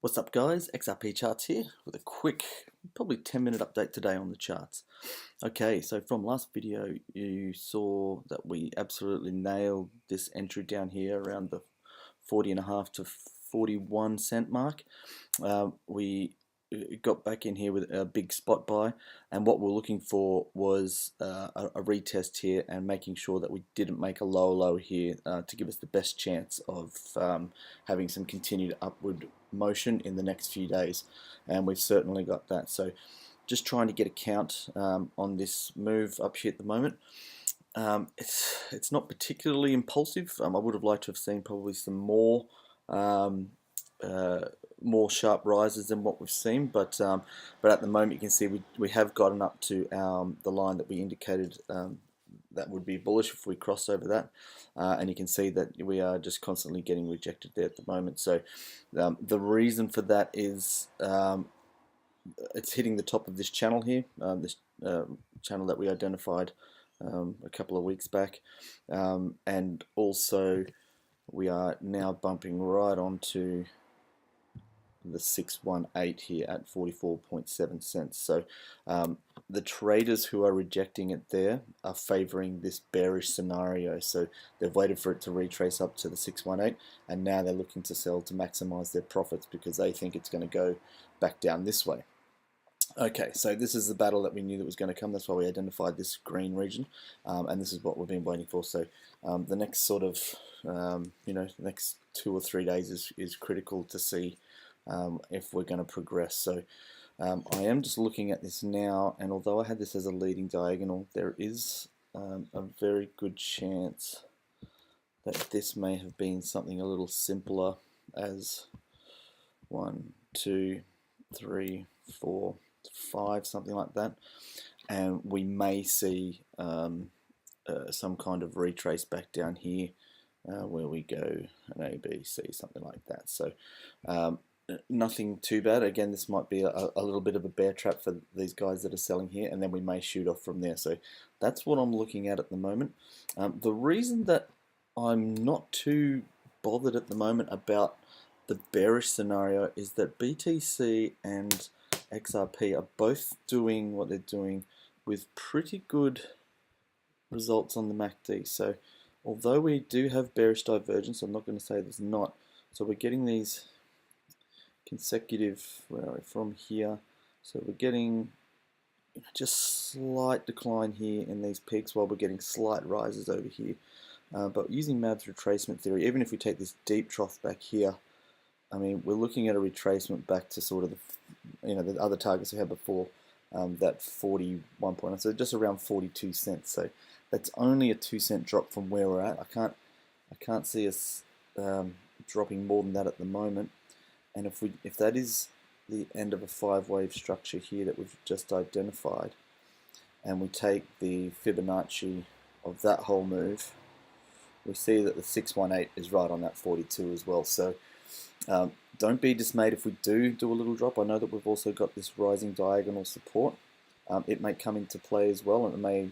What's up guys, XRP Charts here with a quick, probably 10-minute update today on the charts. Okay, so from last video you saw that we absolutely nailed this entry down here around the 40.5 to 41 cent mark. We got back in here with a big spot buy, and what we're looking for was a retest here and making sure that we didn't make a low here to give us the best chance of having some continued upward motion in the next few days, and we've certainly got that. So just trying to get a count on this move up here at the moment. It's not particularly impulsive. I would have liked to have seen probably some more more sharp rises than what we've seen, but at the moment you can see we have gotten up to the line that we indicated that would be bullish if we crossed over that, and you can see that we are just constantly getting rejected there at the moment. So the reason for that is it's hitting the top of this channel here, this channel that we identified a couple of weeks back, and also we are now bumping right onto the 618 here at 44.7 cents. So the traders who are rejecting it there are favoring this bearish scenario. So they've waited for it to retrace up to the 618, and now they're looking to sell to maximize their profits because they think it's going to go back down this way. Okay, so this is the battle that we knew that was going to come. That's why we identified this green region, and this is what we've been waiting for. So the next sort of, the next 2 or 3 days is critical to see if we're going to progress. So I am just looking at this now, and although I had this as a leading diagonal, there is a very good chance that this may have been something a little simpler as 1, 2, 3, 4, 5, something like that, and we may see some kind of retrace back down here where we go an A, B, C, something like that. So nothing too bad. Again, this might be a little bit of a bear trap for these guys that are selling here, and then we may shoot off from there. So that's what I'm looking at the moment. The reason that I'm not too bothered at the moment about the bearish scenario is that BTC and XRP are both doing what they're doing with pretty good results on the MACD. So although we do have bearish divergence, I'm not going to say there's not. So we're getting these consecutive, where are we, from here. So we're getting just slight decline here in these peaks while we're getting slight rises over here. But using MAB's retracement theory, even if we take this deep trough back here, I mean, we're looking at a retracement back to sort of the other targets we had before, that 41 point, so just around 42 cents. So that's only a 2-cent drop from where we're at. I can't see us dropping more than that at the moment. And if that is the end of a 5-wave structure here that we've just identified, and we take the Fibonacci of that whole move, we see that the 618 is right on that 42 as well. So don't be dismayed if we do a little drop. I know that we've also got this rising diagonal support. It may come into play as well, and it may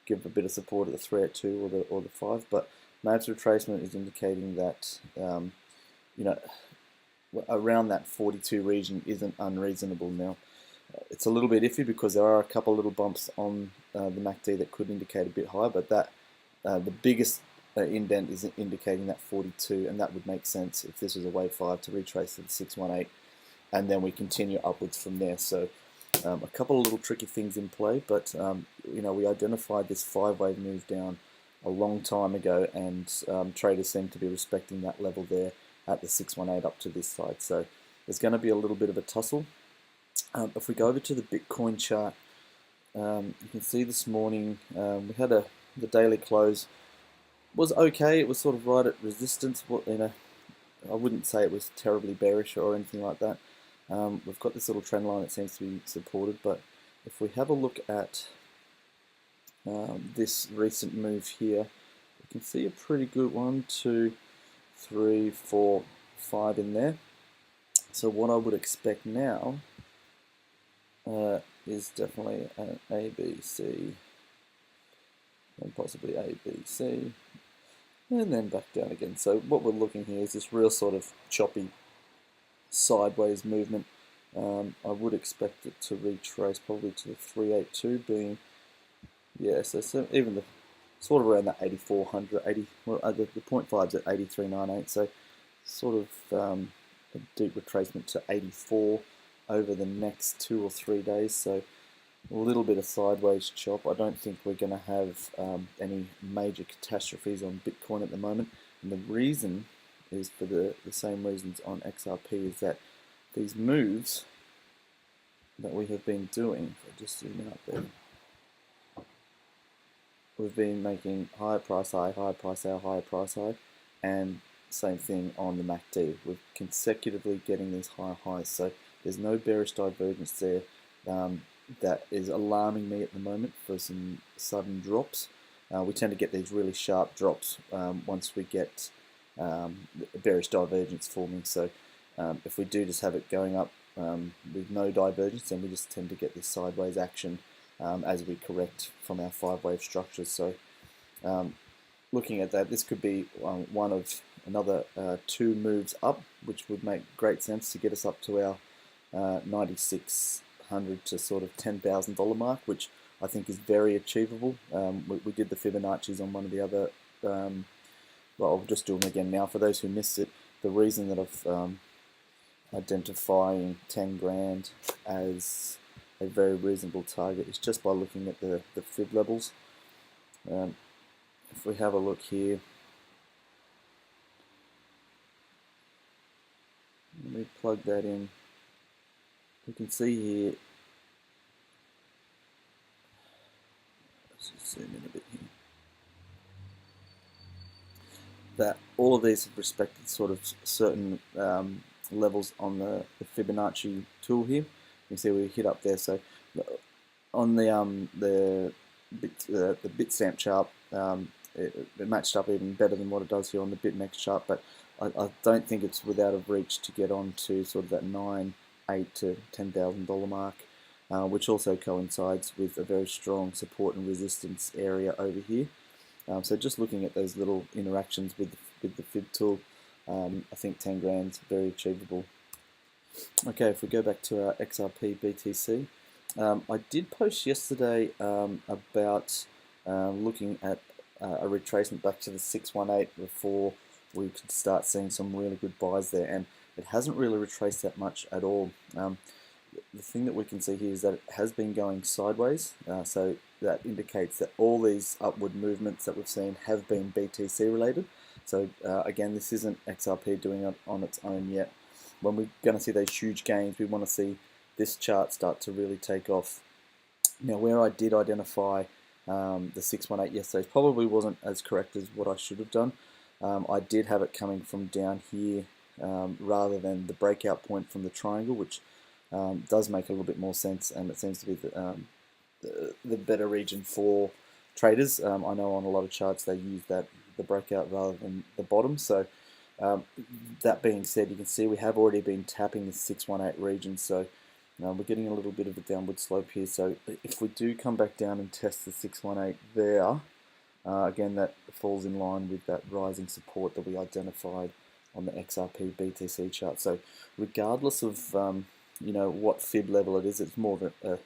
give a bit of support at the 382 or the 5. But MAB's retracement is indicating that around that 42 region isn't unreasonable now. It's a little bit iffy because there are a couple little bumps on the MACD that could indicate a bit higher, but that the biggest indent is indicating that 42, and that would make sense if this was a wave 5 to retrace to the 618, and then we continue upwards from there. So a couple of little tricky things in play, but we identified this 5-wave move down a long time ago, and traders seem to be respecting that level there at the 618 up to this side. So there's going to be a little bit of a tussle. If we go over to the Bitcoin chart, you can see this morning we had the daily close was okay. It was sort of right at resistance. I wouldn't say it was terribly bearish or anything like that. We've got this little trend line that seems to be supported, but if we have a look at this recent move here, you can see a pretty good 1, 2, 3, 4, 5 in there. So what I would expect now is definitely an A, B, C, and possibly A, B, C, and then back down again. So what we're looking here is this real sort of choppy sideways movement. I would expect it to retrace probably to the 382 being, yeah, so even the sort of around that 8400, 80, well, the 0.5's at 8398, so sort of a deep retracement to 84 over the next 2 or 3 days, so a little bit of sideways chop. I don't think we're going to have any major catastrophes on Bitcoin at the moment, and the reason is for the same reasons on XRP, is that these moves that we have been doing, if I just zoom out there, we've been making higher price high, higher price high, higher price high, and same thing on the MACD. We're consecutively getting these higher highs, so there's no bearish divergence there that is alarming me at the moment for some sudden drops. We tend to get these really sharp drops once we get bearish divergence forming, so if we do just have it going up with no divergence, then we just tend to get this sideways action as we correct from our 5-wave structures. So looking at that, this could be one of another 2 moves up, which would make great sense to get us up to our 9600 to sort of $10,000 mark, which I think is very achievable. We did the Fibonacci's on one of the other, well, I'll just do them again now for those who missed it. The reason that I've identifying 10 grand as a very reasonable target is just by looking at the fib levels. If we have a look here, let me plug that in. We can see here, let's just zoom in a bit here, that all of these have respected sort of certain levels on the Fibonacci tool here. You can see we hit up there. So on the Bitstamp chart, it matched up even better than what it does here on the BitMEX chart. But I don't think it's without of reach to get on to sort of that $8,000 to $10,000 mark, which also coincides with a very strong support and resistance area over here. So just looking at those little interactions with the fib tool, I think 10 grand's very achievable. Okay, if we go back to our XRP BTC, I did post yesterday about looking at a retracement back to the 618 before we could start seeing some really good buys there, and it hasn't really retraced that much at all. The thing that we can see here is that it has been going sideways, so that indicates that all these upward movements that we've seen have been BTC related. So again, this isn't XRP doing it on its own yet. When we're going to see those huge gains, we want to see this chart start to really take off. Now, where I did identify the 618 yesterday probably wasn't as correct as what I should have done. I did have it coming from down here rather than the breakout point from the triangle, which does make a little bit more sense, and it seems to be the better region for traders. I know on a lot of charts they use the breakout rather than the bottom. So that being said, you can see we have already been tapping the 618 region, so we're getting a little bit of a downward slope here. So if we do come back down and test the 618 there, again, that falls in line with that rising support that we identified on the XRP BTC chart. So regardless of what fib level it is, it's more of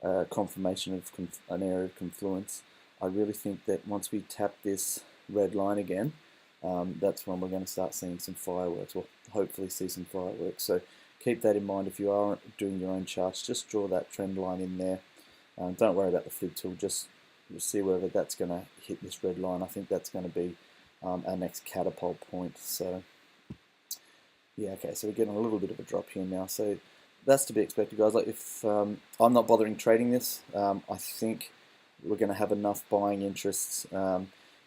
a confirmation of an area of confluence. I really think that once we tap this red line again, that's when we're going to start seeing some fireworks, or hopefully see some fireworks. So keep that in mind. If you are doing your own charts, just draw that trend line in there. Don't worry about the fib tool, just see whether that's going to hit this red line. I think that's going to be our next catapult point. So yeah, okay, so we're getting a little bit of a drop here now. So that's to be expected, guys. Like, if I'm not bothering trading this, I think we're going to have enough buying interests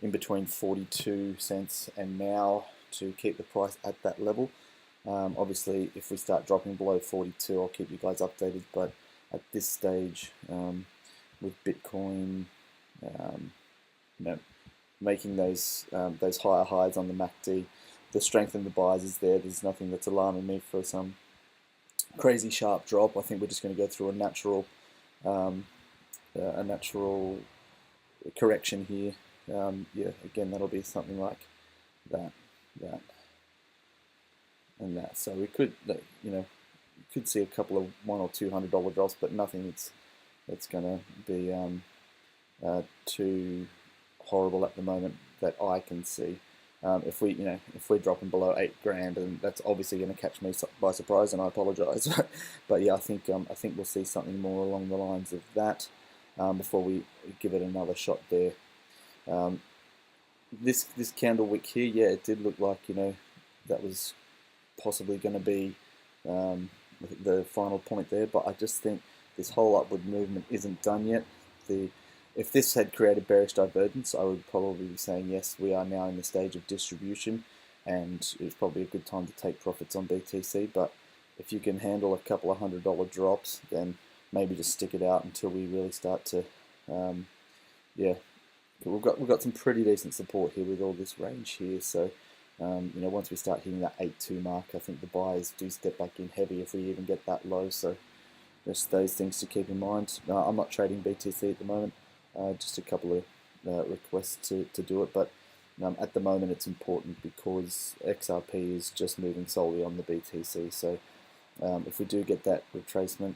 in between 42 cents and now to keep the price at that level. Obviously, if we start dropping below 42, I'll keep you guys updated. But at this stage, with Bitcoin, making those higher highs on the MACD, the strength in the buys is there. There's nothing that's alarming me for some crazy sharp drop. I think we're just going to go through a natural correction here. Yeah, again, that'll be something like that, and that. So we could, could see a couple of $100 or $200 drops, but nothing that's going to be too horrible at the moment that I can see. If we're dropping below $8 grand, and that's obviously going to catch me by surprise, and I apologise. But yeah, I think we'll see something more along the lines of that before we give it another shot there. This candle wick here, yeah, it did look like that was possibly going to be the final point there, but I just think this whole upward movement isn't done yet. If this had created bearish divergence, I would probably be saying yes, we are now in the stage of distribution, and it's probably a good time to take profits on BTC. But if you can handle a couple of $100 drops, then maybe just stick it out until we really start to, yeah. We've got some pretty decent support here with all this range here. So, once we start hitting that 8.2 mark, I think the buyers do step back in heavy if we even get that low. So, just those things to keep in mind. I'm not trading BTC at the moment. Just a couple of requests to do it, but at the moment it's important because XRP is just moving solely on the BTC. So if we do get that retracement,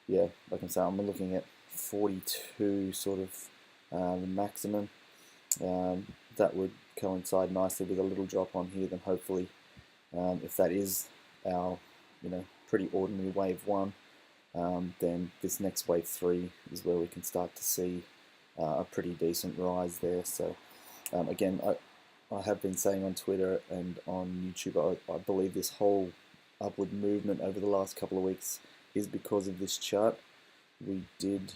yeah, like I'm saying, I'm looking at 42 sort of the maximum. That would coincide nicely with a little drop on here. Then hopefully, if that is our pretty ordinary wave 1. Then this next wave 3 is where we can start to see a pretty decent rise there. So again, I have been saying on Twitter and on YouTube, I believe this whole upward movement over the last couple of weeks is because of this chart. We did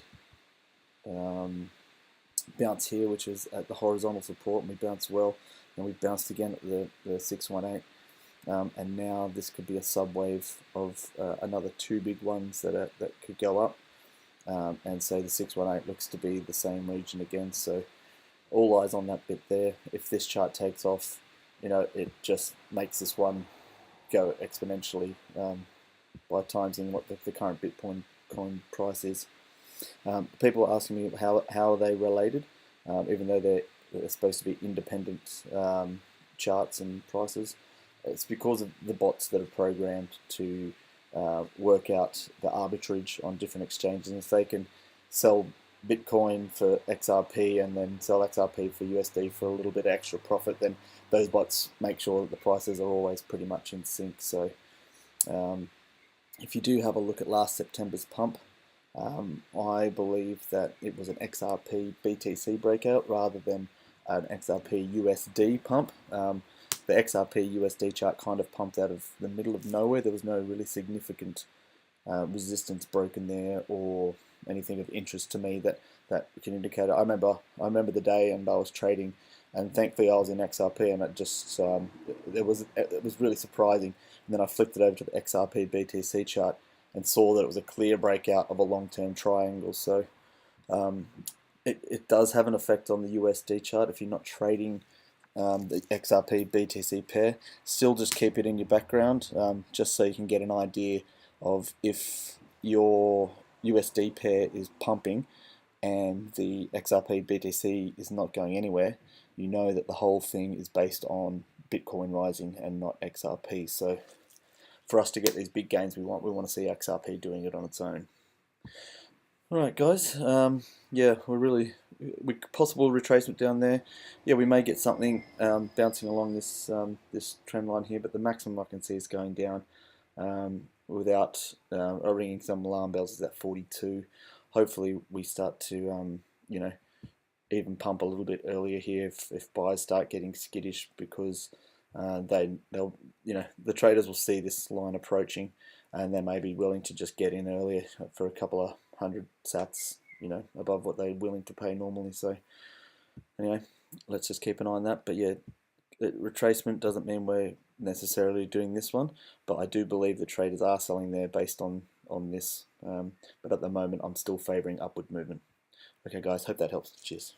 bounce here, which is at the horizontal support, and we bounced well, and we bounced again at the 618. And now this could be a subwave of another 2 big ones that could go up, and so the 618 looks to be the same region again. So all eyes on that bit there. If this chart takes off, it just makes this one go exponentially by timesing what the current Bitcoin coin price is. People are asking me how are they related, even though they're supposed to be independent charts and prices. It's because of the bots that are programmed to work out the arbitrage on different exchanges. And if they can sell Bitcoin for XRP and then sell XRP for USD for a little bit extra profit, then those bots make sure that the prices are always pretty much in sync. So if you do have a look at last September's pump, I believe that it was an XRP BTC breakout rather than an XRP USD pump. The XRP USD chart kind of pumped out of the middle of nowhere. There was no really significant resistance broken there or anything of interest to me that can indicate it. I remember the day, and I was trading, and thankfully I was in XRP, and it was really surprising. And then I flipped it over to the XRP BTC chart and saw that it was a clear breakout of a long-term triangle. So it does have an effect on the USD chart if you're not trading the XRP BTC pair. Still just keep it in your background, just so you can get an idea of if your USD pair is pumping and the XRP BTC is not going anywhere. You know that the whole thing is based on Bitcoin rising and not XRP. So for us to get these big gains we want to see XRP doing it on its own. Alright guys, yeah, we possible retracement down there. Yeah, we may get something bouncing along this this trend line here, but the maximum I can see is going down without ringing some alarm bells is at 42. Hopefully we start to even pump a little bit earlier here if buyers start getting skittish, because they'll the traders will see this line approaching, and they may be willing to just get in earlier for a couple of 100 sats, above what they're willing to pay normally. So anyway, let's just keep an eye on that. But yeah, retracement doesn't mean we're necessarily doing this one, but I do believe the traders are selling there based on this. But at the moment, I'm still favouring upward movement. Okay guys, hope that helps. Cheers.